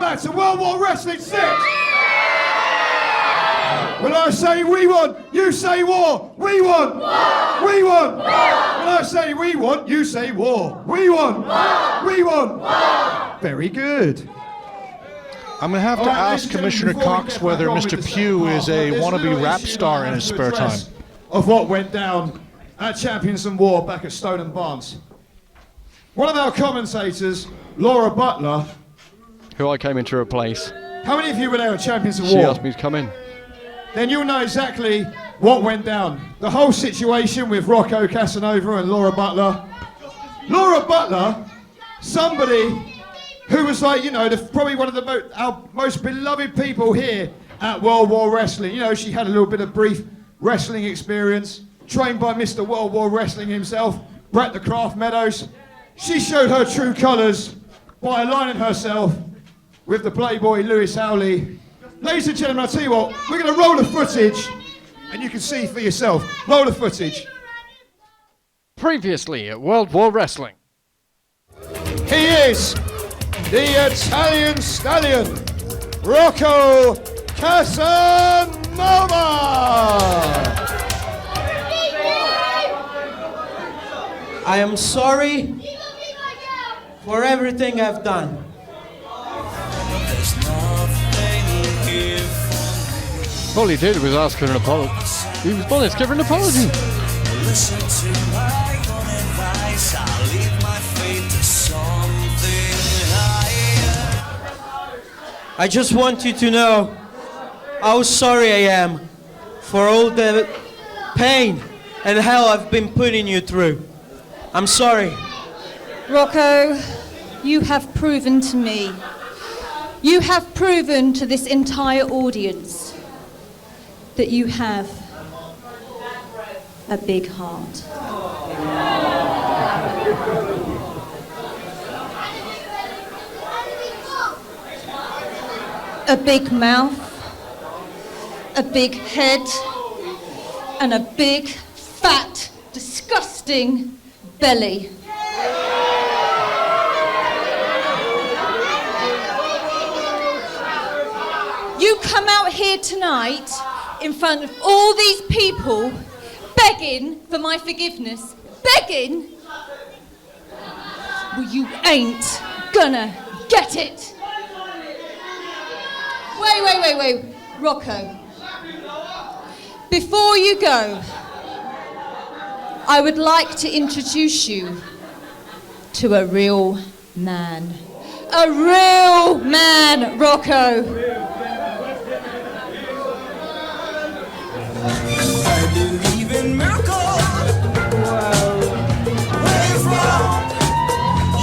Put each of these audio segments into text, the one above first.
back to World War Wrestling 6. When I say we want, you say war. We want. War. We want. War. When I say we want, you say war. We want. War. We want. War. Very good. I'm going to have to ask Commissioner Cox whether Mr. Pugh is a wannabe rap star in his spare time. Of what went down at Champions and War back at Stone and Barnes. One of our commentators, Laura Butler, who I came in to replace. How many of you were there at Champions of War? She asked me to come in. Then you'll know exactly what went down. The whole situation with Rocco Casanova and Laura Butler. Laura Butler, somebody who was like, you know, probably one of our most beloved people here at World War Wrestling. You know, she had a little bit of brief wrestling experience, trained by Mr. World War Wrestling himself, Brett the Craft Meadows. She showed her true colours by aligning herself with the Playboy Lis Howley. Ladies and gentlemen, I'll tell you what, we're going to roll the footage and you can see for yourself. Roll the footage. Previously at World War Wrestling. He is the Italian stallion, Rocco Casanova. I am sorry for everything I've done. All he did was ask her an apology. He was honest, give her an apology. Listen to my own advice. I'll leave my fate to something higher. I just want you to know how sorry I am for all the pain and hell I've been putting you through. I'm sorry. Rocco, you have proven to me, you have proven to this entire audience that you have a big heart. A big mouth, a big head, and a big, fat, disgusting belly. You come out here tonight in front of all these people begging for my forgiveness. Begging? Well, you ain't gonna get it. Wait. Rocco. Before you go, I would like to introduce you to a real man. A real man, Rocco. I believe in miracles. Where you from?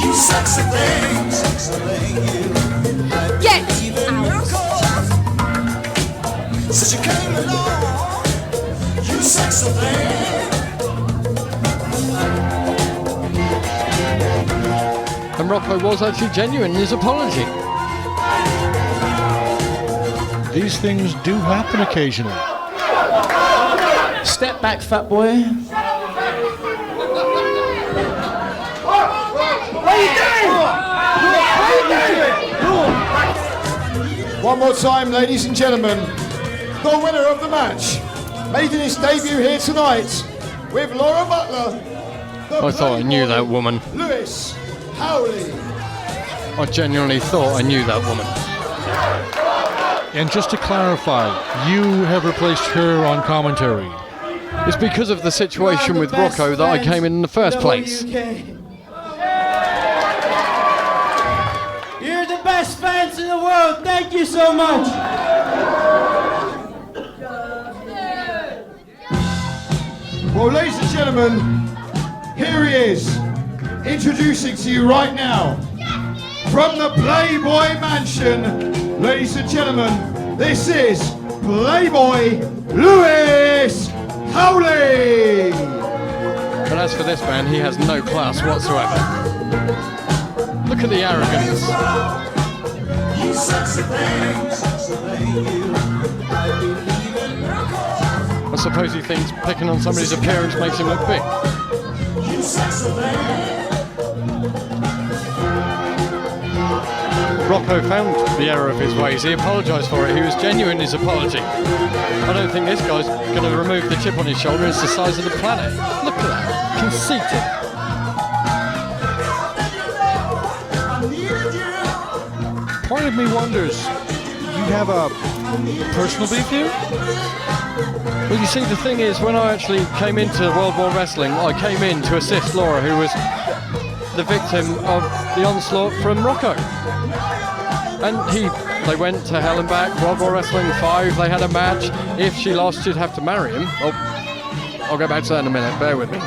You sexy thing, you. Get Believe in miracles. Since you came along, you sexy thing. And Rocco was actually genuine in his apology. These things do happen occasionally. Step back, fat boy. One more time, ladies and gentlemen, the winner of the match, making his debut here tonight with Laura Butler. I thought I knew that woman. Lewis Howley. I genuinely thought I knew that woman. And just to clarify, you have replaced her on commentary. It's because of the situation with Rocco that I came in the first place. You're the best fans in the world. Thank you so much. Well, ladies and gentlemen, here he is, introducing to you right now, from the Playboy Mansion, ladies and gentlemen, this is Playboy Lis Howley! But as for this man, he has no class whatsoever. Look at the arrogance. You sexy thing, you. I believe in miracles. I suppose he thinks picking on somebody's appearance makes him look big. Rocco found the error of his ways. He apologised for it. He was genuine in his apology. I don't think this guy's going to remove the chip on his shoulder. It's the size of the planet. Look at that. Conceited. Part of me wonders, you have a personal beef here? Well, you see, the thing is, when I actually came into World War Wrestling, I came in to assist Laura, who was the victim of the onslaught from Rocco. And they went to hell and back, World War Wrestling 5, they had a match. If she lost, she'd have to marry him. Oh, I'll go back to that in a minute, bear with me.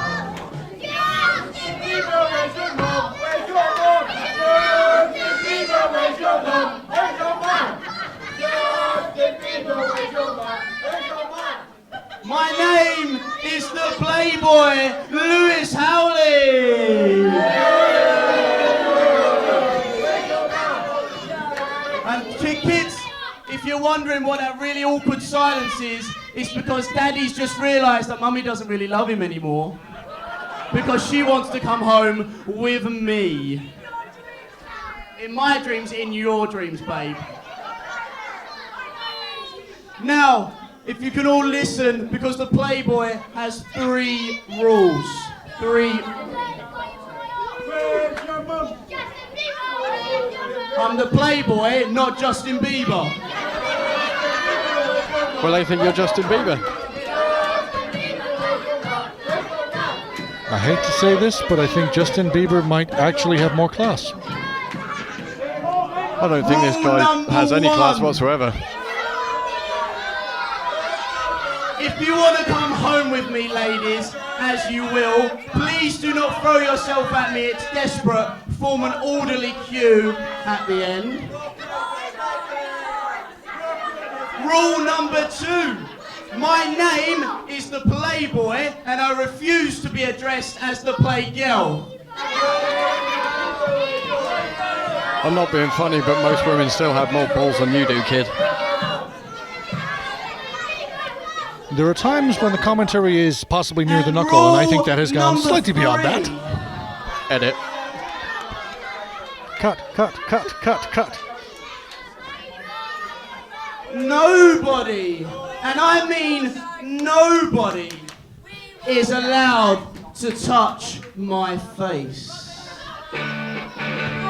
My name is the Playboy Lis Howley. And kids, if you're wondering what that really awkward silence is, it's because Daddy's just realised that Mummy doesn't really love him anymore. Because she wants to come home with me. In my dreams, in your dreams, babe. Now, if you can all listen, because the Playboy has 3 rules. 3. I'm the Playboy, not Justin Bieber. Well, they think you're Justin Bieber. I hate to say this, but I think Justin Bieber might actually have more class. I don't think this guy has any class whatsoever. If you want to come home with me, ladies, as you will, please do not throw yourself at me. It's desperate. Form an orderly queue at the end. Rule number 2. My name is the Playboy, and I refuse to be addressed as the Playgirl. I'm not being funny, but most women still have more balls than you do, kid. There are times when the commentary is possibly near the knuckle, and I think that has gone slightly beyond that. Edit. Cut. Nobody, and I mean nobody, is allowed to touch my face.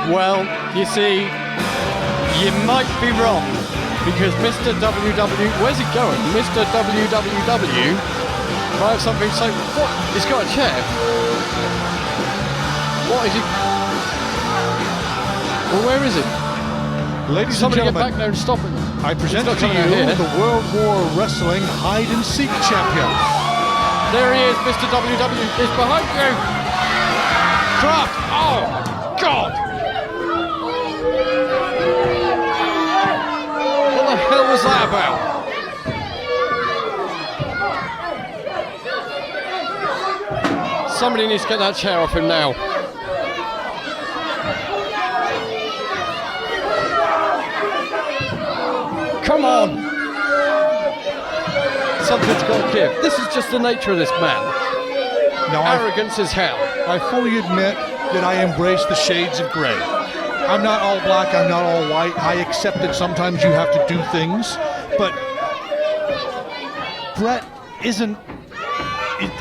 Well, you see, you might be wrong, because Mr. WW, where's he going? Mr. WWW might have something so... What? He's got a chair. What is he... Well, where is it? Ladies Somebody and get back gentlemen, there and stop him. I present He's to not you coming out here. the World War Wrestling Hide-and-Seek Champion. There he is, Mr. WW. He's behind you. Kraft. Oh, God. What the hell was that about? Somebody needs to get that chair off him now. Come on! Something's got to give. This is just the nature of this man. Now, Arrogance is hell. I fully admit that I embrace the shades of gray. I'm not all black, I'm not all white. I accept that sometimes you have to do things, but Brett isn't...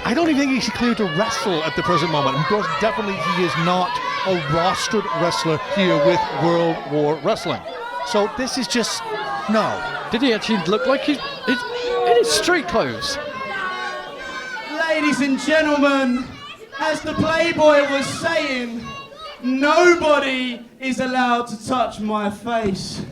I don't even think he's cleared to wrestle at the present moment. Most definitely he is not a rostered wrestler here with World War Wrestling. So this is just... no. Did he actually look like he's in his street clothes? Ladies and gentlemen, as the Playboy was saying, nobody is allowed to touch my face.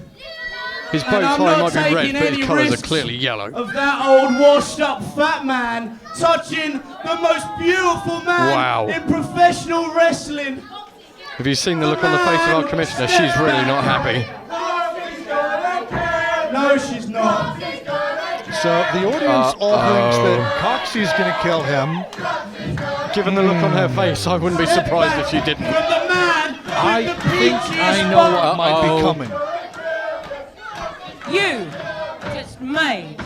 His bow tie might be red, but his colours are clearly yellow. Of that old washed up fat man touching the most beautiful man in professional wrestling. Have you seen the look on the face of our commissioner? She's really not happy. No, she's not. So the audience all thinks that Coxy's going to kill him. Given the look on her face, I wouldn't be surprised if she didn't. From the man with I the think peachiest I know bum. what might be coming. You just made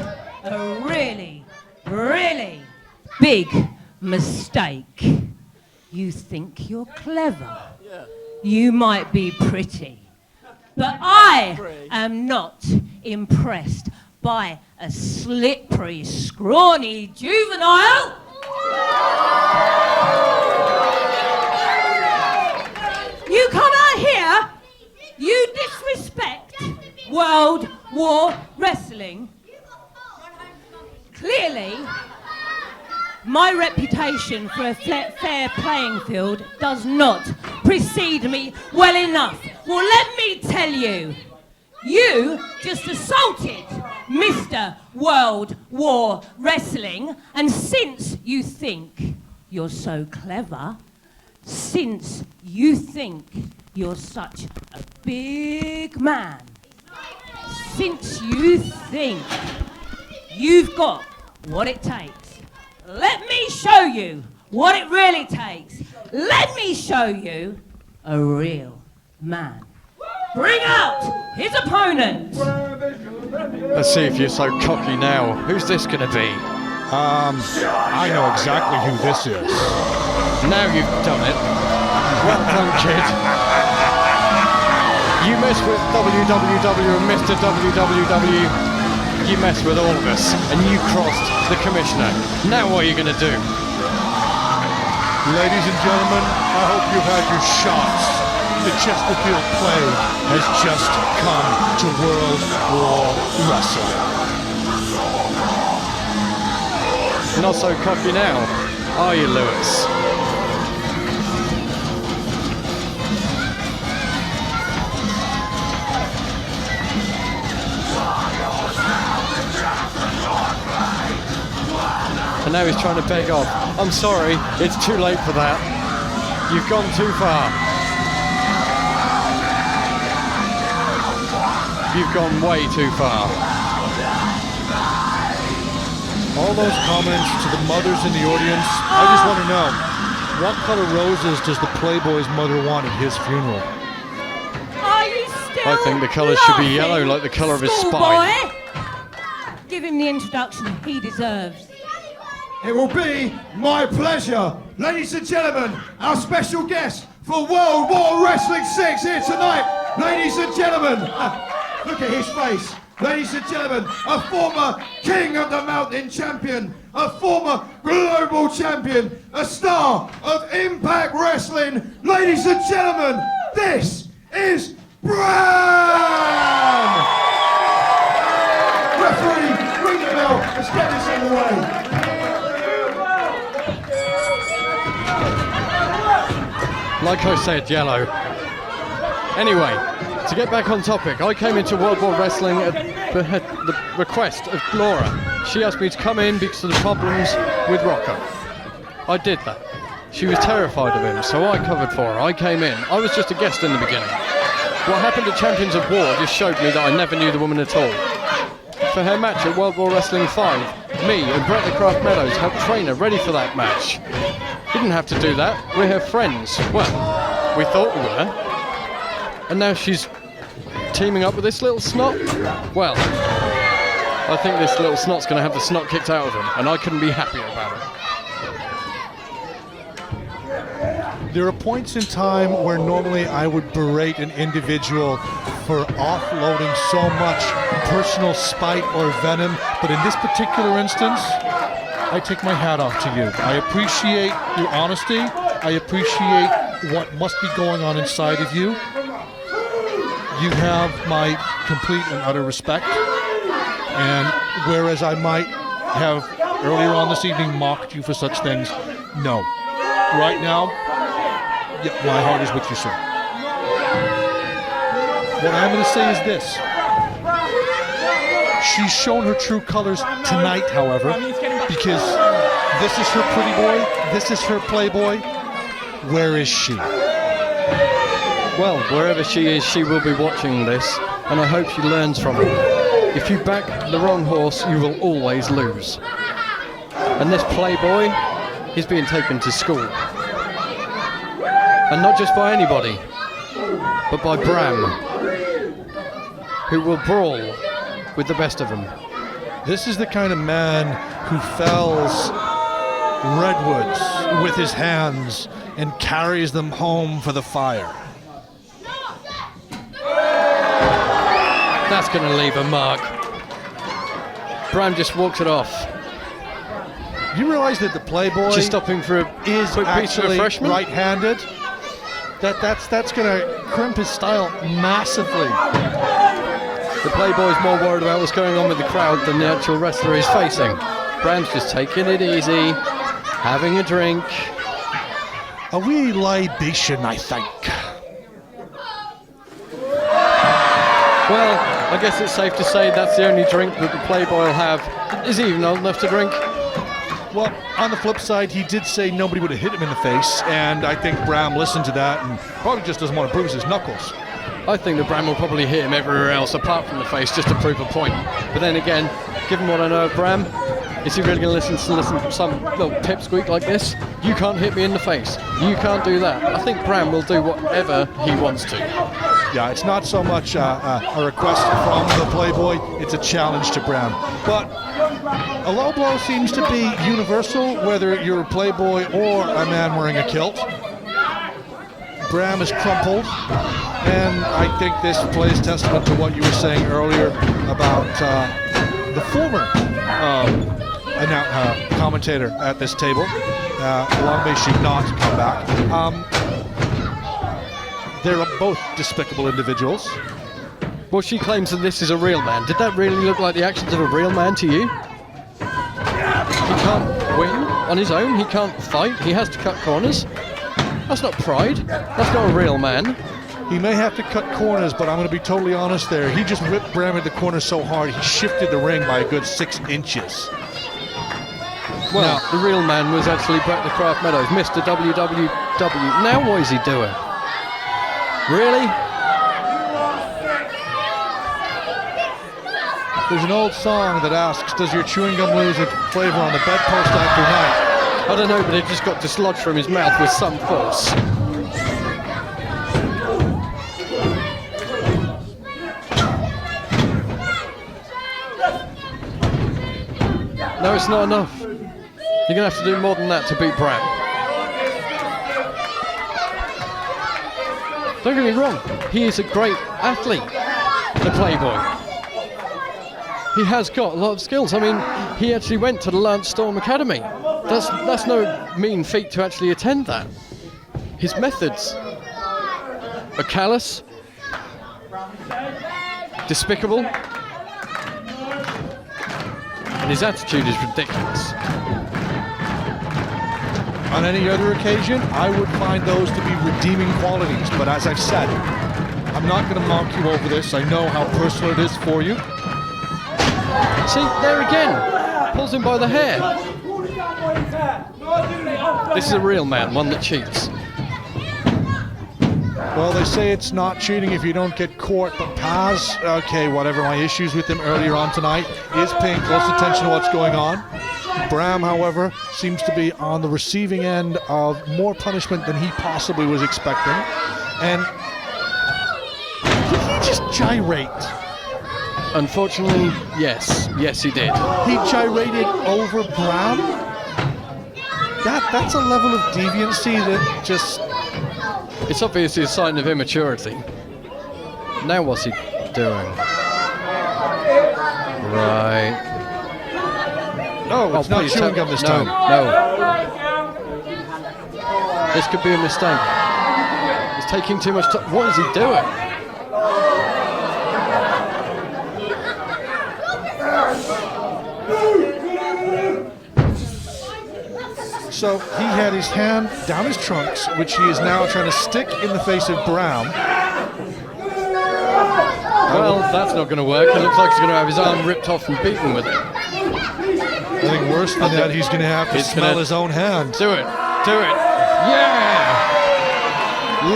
a really, really big mistake. You think you're clever. You might be pretty, But I am not impressed by a slippery, scrawny juvenile. You come out here, you disrespect World War Wrestling. Clearly, my reputation for a fair playing field does not precede me well enough. Well, let me tell you, you just assaulted Mr. World War Wrestling, and since you think you're so clever, since you think you're such a big man, since you think you've got what it takes, let me show you what it really takes. Let me show you a real man. Bring out his opponent. Let's see if you're so cocky now. Who's this going to be? I know exactly who this is. Now you've done it. Well done, kid. You mess with WWW and Mr. WWW. You messed with all of us, and you crossed the commissioner. Now what are you going to do? Ladies and gentlemen, I hope you've had your shots. The Chesterfield Plague has just come to World War Wrestling. Not so cocky now, are you, Lewis? And now he's trying to beg off. I'm sorry, it's too late for that. You've gone too far. You've gone way too far. All those comments to the mothers in the audience, I just want to know, what color roses does the Playboy's mother want at his funeral? Are you still I think the colours should be yellow, like the colour of his spine. Schoolboy? Give him the introduction he deserves. It will be my pleasure, ladies and gentlemen, our special guest for World War Wrestling 6 here tonight. Ladies and gentlemen, look at his face. Ladies and gentlemen, a former King of the Mountain champion, a former global champion, a star of Impact Wrestling. Ladies and gentlemen, this is Bram! Referee, ring the bell, let's get this in the way. Like I said, yellow. Anyway, to get back on topic, I came into World War Wrestling at the request of Laura. She asked me to come in because of the problems with Rocco. I did that. She was terrified of him, so I covered for her. I came in. I was just a guest in the beginning. What happened at Champions of War just showed me that I never knew the woman at all. For her match at World War Wrestling 5, me and Brett the Craft Meadows helped train her ready for that match. Didn't have to do that. We're her friends. Well, we thought we were. And now she's teaming up with this little snot. Well, I think this little snot's going to have the snot kicked out of him, and I couldn't be happier about it. There are points in time where normally I would berate an individual for offloading so much personal spite or venom, but in this particular instance, I take my hat off to you. I appreciate your honesty. I appreciate what must be going on inside of you. You have my complete and utter respect. And whereas I might have earlier on this evening mocked you for such things, no. Right now, yeah, my heart is with you, sir. What I'm going to say is this. She's shown her true colors tonight, however, because this is her pretty boy, this is her Playboy. Where is she? Well, wherever she is, she will be watching this, and I hope she learns from it. If you back the wrong horse, you will always lose. And this Playboy, he's being taken to school. And not just by anybody, but by Bram, who will brawl with the best of them. This is the kind of man who fells redwoods with his hands and carries them home for the fire. That's going to leave a mark. Bram just walks it off. You realize that the Playboy Just stopping for a is quick piece of actually refreshment. right-handed? That's going to crimp his style massively. The Playboy's more worried about what's going on with the crowd than the actual wrestler he's facing. Bram's just taking it easy, having a drink. A wee libation, I think. Well, I guess it's safe to say that's the only drink that the Playboy will have. Is he even old enough to drink? Well, on the flip side, he did say nobody would have hit him in the face, and I think Bram listened to that and probably just doesn't want to bruise his knuckles. I think that Bram will probably hit him everywhere else apart from the face just to prove a point. But then again, given what I know of Bram, is he really going to listen to some little pipsqueak like this? You can't hit me in the face. You can't do that. I think Bram will do whatever he wants to. Yeah, it's not so much a request from the Playboy, it's a challenge to Bram. But a low blow seems to be universal, whether you're a Playboy or a man wearing a kilt. Bram is crumpled, and I think this plays testament to what you were saying earlier about the former commentator at this table. Long may she not come back. They're both despicable individuals. Well, she claims that this is a real man. Did that really look like the actions of a real man to you? He can't win on his own. He can't fight. He has to cut corners. That's not pride. That's not a real man. He may have to cut corners, but I'm going to be totally honest there. He just whipped Bram in the corner so hard, he shifted the ring by a good 6 inches. Well, the real man was actually Brett the Craft Meadows, Mr. WWW. Now what is he doing? Really? There's an old song that asks, does your chewing gum lose its flavor on the bedpost after night? I don't know, but it just got dislodged from his mouth with some force. No, it's not enough. You're going to have to do more than that to beat Bram. Don't get me wrong, he is a great athlete, the Playboy. He has got a lot of skills. I mean, he actually went to the Lance Storm Academy. That's no mean feat to actually attend that. His methods are callous, despicable, and his attitude is ridiculous. On any other occasion, I would find those to be redeeming qualities, but as I've said, I'm not going to mock you over this. I know how personal it is for you. See, there again, pulls him by the hair. This is a real man, one that cheats. Well, they say it's not cheating if you don't get caught, but Paz, okay, whatever, my issues with him earlier on tonight, is paying close attention to what's going on. Bram, however, seems to be on the receiving end of more punishment than he possibly was expecting. And did he just gyrate? Unfortunately, yes. Yes, he did. He gyrated over Bram? That's a level of deviancy that just... It's obviously a sign of immaturity. Now what's he doing? Right. No, it's not chewing gum this time. No. This could be a mistake. He's taking too much time. What is he doing? So he had his hand down his trunks, which he is now trying to stick in the face of Bram. Well, that's not going to work. It looks like he's going to have his arm ripped off and beaten with it. I think worse than that, he's going to have to smell his own hand. Do it. Do it. Yeah!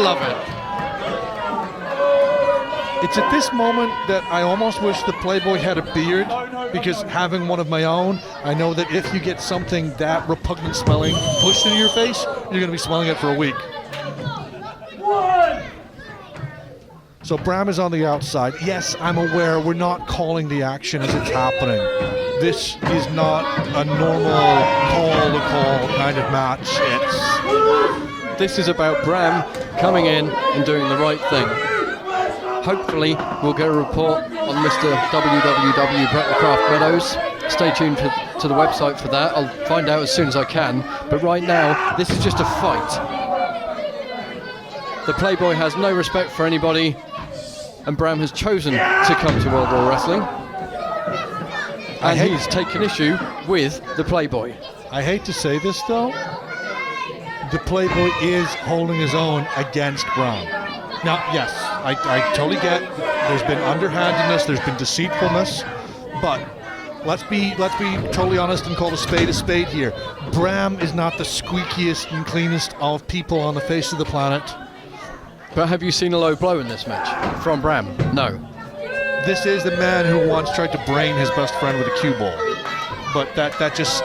Love it. It's at this moment that I almost wish the Playboy had a beard, because having one of my own, I know that if you get something that repugnant smelling pushed into your face, you're going to be smelling it for a week. So Bram is on the outside. Yes, I'm aware we're not calling the action as it's happening. This is not a normal call-to-call kind of match. This is about Bram coming in and doing the right thing. Hopefully, we'll get a report on Mr. www. Brett the Craft Meadows. Stay tuned to the website for that. I'll find out as soon as I can. But right now, this is just a fight. The Playboy has no respect for anybody, and Bram has chosen to come to World War Wrestling. And he's taken issue with the Playboy. I hate to say this though, the Playboy is holding his own against Bram. Now, yes, I totally get there's been underhandedness, there's been deceitfulness, but let's be totally honest and call a spade here. Bram is not the squeakiest and cleanest of people on the face of the planet. But have you seen a low blow in this match from Bram? No. This is the man who once tried to brain his best friend with a cue ball. But that just,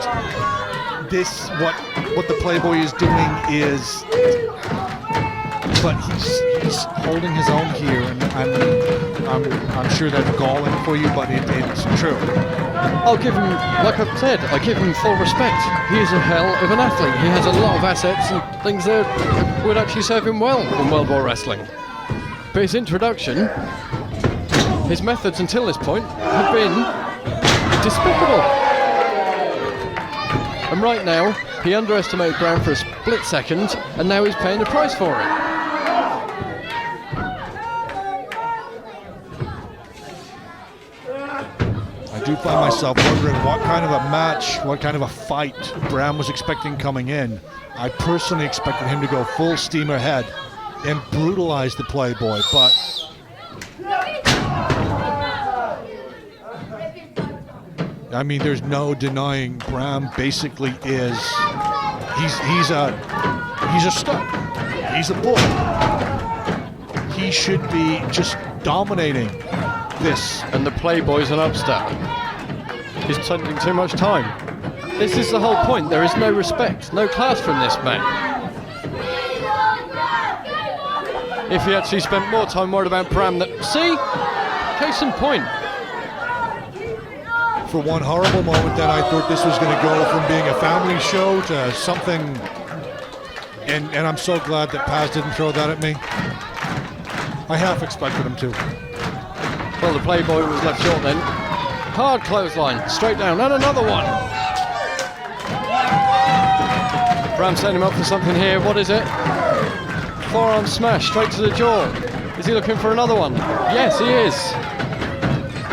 this, what the Playboy is doing is, but he's holding his own here, and I'm sure that's galling for you, but it's true. I'll give him, like I've said, I give him full respect. He is a hell of an athlete. He has a lot of assets and things that would actually serve him well in World War Wrestling. But his introduction, his methods until this point have been despicable. And right now, he underestimated Bram for a split second, and now he's paying the price for it. I do find myself wondering what kind of a match, what kind of a fight Bram was expecting coming in. I personally expected him to go full steam ahead and brutalize the Playboy, but I mean, there's no denying Bram basically is, he's a stud. He's a bull. He should be just dominating this. And the Playboy's an upstart. He's spending too much time. This is the whole point. There is no respect, no class from this man. If he actually spent more time worried about Bram, see? Case in point. For one horrible moment then I thought this was going to go from being a family show to something, and I'm so glad that Paz didn't throw that at me. I half expected him to. Well, the Playboy was left short then. Hard clothesline, straight down, and another one. Bram setting him up for something here. What is it? Forearm smash, straight to the jaw. Is he looking for another one? Yes, he is.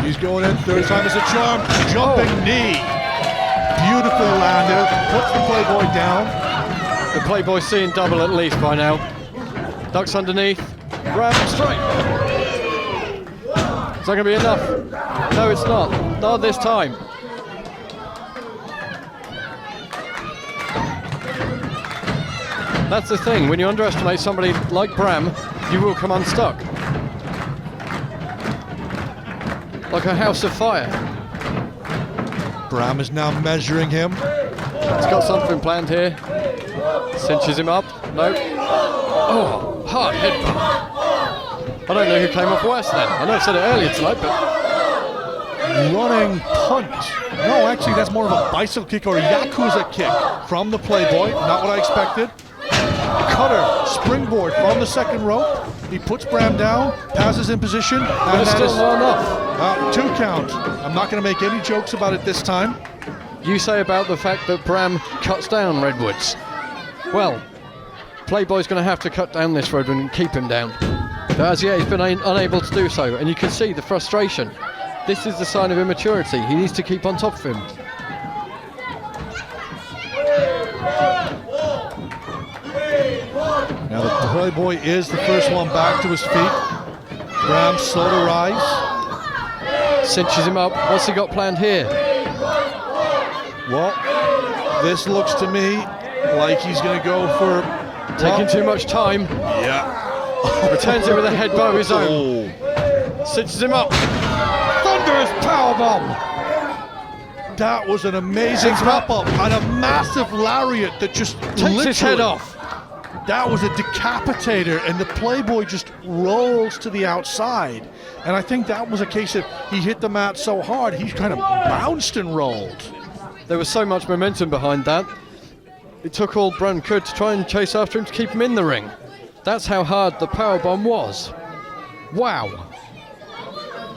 He's going in, third time is a charm. Jumping knee. Beautifully landed. Puts the Playboy down. The Playboy's seeing double at least by now. Ducks underneath. Bram straight. Is that going to be enough? No, it's not. Not this time. That's the thing. When you underestimate somebody like Bram, you will come unstuck. Like a house of fire. Bram is now measuring him. He's got something planned here. Cinches him up. No. Oh, hard headbutt. I don't know who came off worse then. I know I said it earlier tonight, but... Running punt. No, actually, that's more of a bicycle kick or a Yakuza kick from the Playboy. Not what I expected. Cutter, springboard from the second rope. He puts Bram down, passes in position. But it's still not enough. 2 count. I'm not going to make any jokes about it this time. You say about the fact that Bram cuts down Redwoods. Well, Playboy's going to have to cut down this Redwood and keep him down. But as yet, he's been unable to do so, and you can see the frustration. This is the sign of immaturity. He needs to keep on top of him. Now the Playboy is the first one back to his feet. Bram slow to rise. Cinches him up. What's he got planned here? Well, this looks to me like he's going to go for... Taking too much time. Yeah. Returns it with a headbutt of his own. Cinches him up. Thunderous powerbomb. That was an amazing wrap-up and a massive lariat that just takes his head off. That was a decapitator, and the Playboy just rolls to the outside. And I think that was a case of he hit the mat so hard, he kind of bounced and rolled. There was so much momentum behind that. It took all Bram could to try and chase after him to keep him in the ring. That's how hard the powerbomb was. Wow.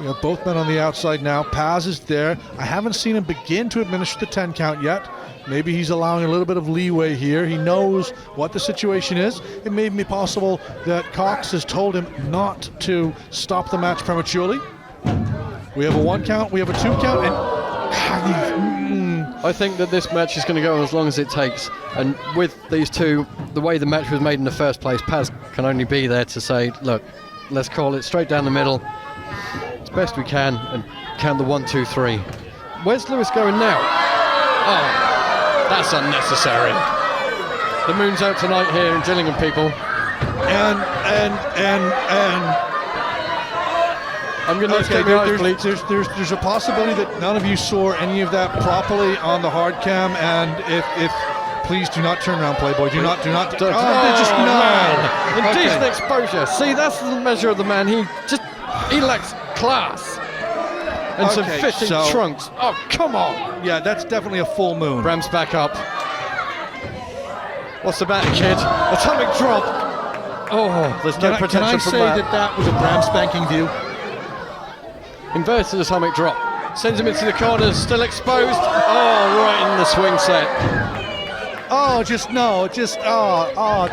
We have both men on the outside now. Paz is there. I haven't seen him begin to administer the 10 count yet. Maybe he's allowing a little bit of leeway here. He knows what the situation is. It may be possible that Cox has told him not to stop the match prematurely. We have a 1 count, we have a 2 count, and I think that this match is going to go on as long as it takes. And with these two, the way the match was made in the first place, Paz can only be there to say, look, let's call it straight down the middle as best we can and count the 1, 2, 3. Where's Lewis going now? Oh, that's unnecessary. The moon's out tonight here in Gillingham, people. and I'm going to okay, get my eyes bleached. there's a possibility that none of you saw any of that properly on the hard cam, and if please do not turn around, Playboy. Do not. Just no. Indecent exposure. See, that's the measure of the man. He lacks class. And some fitting trunks. Oh, come on. Yeah, that's definitely a full moon. Bram's back up. What's the matter, kid? Atomic drop. Oh, there's no protection Can I from say that was a Bram spanking view? Inverted atomic drop. Sends him into the corners, still exposed. Oh, right in the swing set. Oh,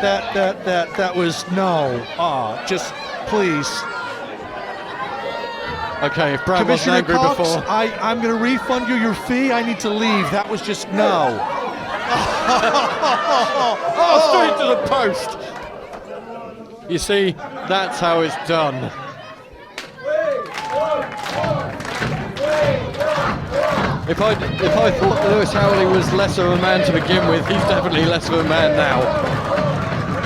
that was no. Oh, just please. Okay, if Bram wasn't angry Cox, before. I'm going to refund you your fee. I need to leave. That was just no. Oh, straight to the post. You see, that's how it's done. If I thought Lewis Howley was less of a man to begin with, he's definitely less of a man now.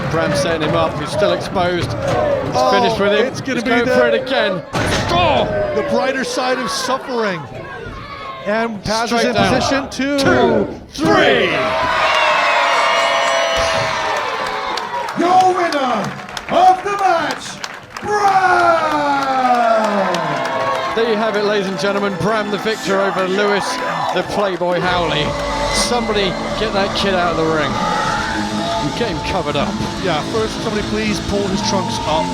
Bram setting him up, he's still exposed. It's finished with him. It's going to be going for it again. Oh! The brighter side of suffering. And Paz is in down. position. 2, 3. Your winner of the match, Bram! There you have it, ladies and gentlemen. Bram the victor over Lewis, the Playboy Howley. Somebody get that kid out of the ring and get him covered up. Yeah, first somebody please pull his trunks up.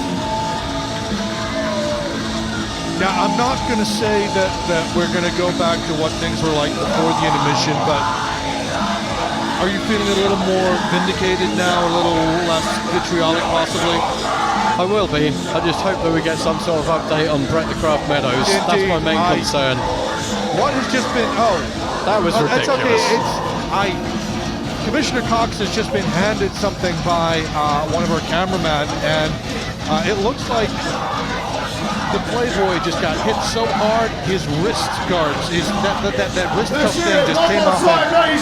Now, I'm not going to say that we're going to go back to what things were like before the intermission, but are you feeling a little more vindicated now, a little less vitriolic possibly? I will be. I just hope that we get some sort of update on Brett the Craft Meadows. Indeed, that's my main concern. What has just been, that was ridiculous. That's okay. Commissioner Cox has just been handed something by one of our cameramen, and it looks like the Playboy just got hit so hard, his wrist guards, that wrist cuff thing just came off.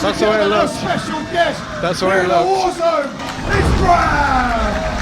That's the way it looks. Special guest That's the way it looks. Warzone, it's Bram!